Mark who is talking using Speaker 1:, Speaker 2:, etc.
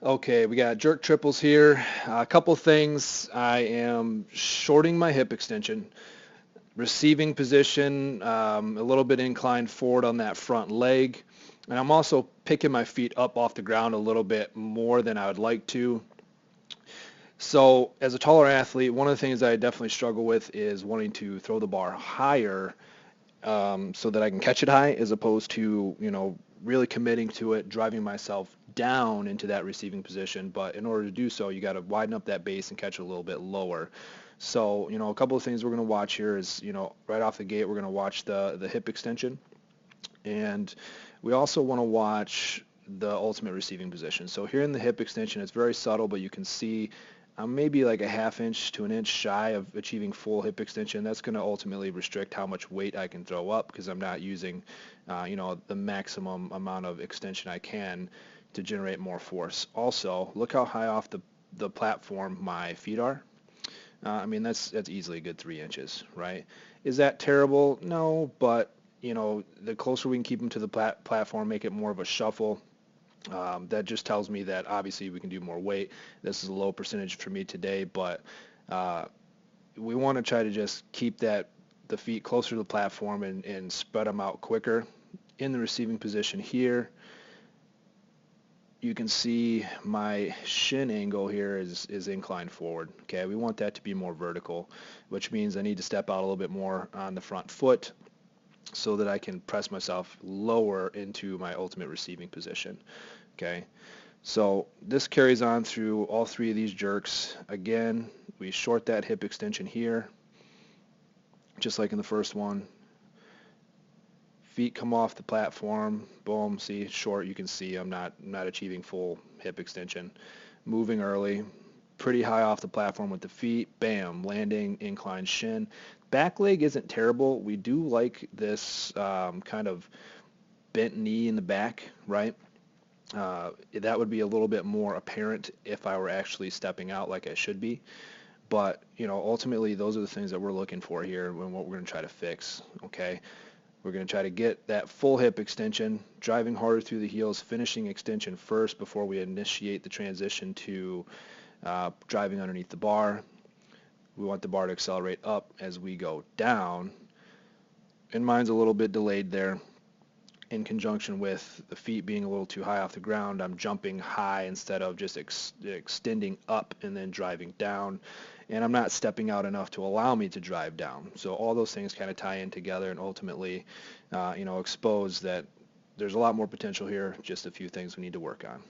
Speaker 1: Okay, we got jerk triples here. A couple things. I am shorting my hip extension. Receiving position, a little bit inclined forward on that front leg. And I'm also picking my feet up off the ground a little bit more than I would like to. So as a taller athlete, one of the things I definitely struggle with is wanting to throw the bar higher so that I can catch it high as opposed to, really committing to it, driving myself down into that receiving position. But in order to do so, you got to widen up that base and catch it a little bit lower. So, a couple of things we're going to watch here is, right off the gate, we're going to watch the hip extension. And we also want to watch the ultimate receiving position. So here in the hip extension, it's very subtle, but you can see I'm maybe like a half inch to an inch shy of achieving full hip extension. That's going to ultimately restrict how much weight I can throw up because I'm not using, the maximum amount of extension I can to generate more force. Also, look how high off the platform my feet are. That's easily a good 3 inches, right? Is that terrible? No, but the closer we can keep them to the platform, make it more of a shuffle. That just tells me that obviously we can do more weight. This is a low percentage for me today, but uh, we want to try to just keep the feet closer to the platform and spread them out quicker. In the receiving position here, you can see my shin angle here is inclined forward. Okay, we want that to be more vertical, which means I need to step out a little bit more on the front foot so that I can press myself lower into my ultimate receiving position. Okay, so this carries on through all three of these jerks. Again, we short that hip extension here, just like in the first one. Feet come off the platform, boom, see, short, you can see I'm not achieving full hip extension. Moving early, pretty high off the platform with the feet, bam, landing, inclined shin. Back leg isn't terrible. We do like this kind of bent knee in the back, right? That would be a little bit more apparent if I were actually stepping out like I should be. But, ultimately those are the things that we're looking for here and what we're going to try to fix, okay? We're going to try to get that full hip extension, driving harder through the heels, finishing extension first before we initiate the transition to driving underneath the bar. We want the bar to accelerate up as we go down. And mine's a little bit delayed there. In conjunction with the feet being a little too high off the ground, I'm jumping high instead of just extending up and then driving down. And I'm not stepping out enough to allow me to drive down. So all those things kind of tie in together and ultimately, expose that there's a lot more potential here, just a few things we need to work on.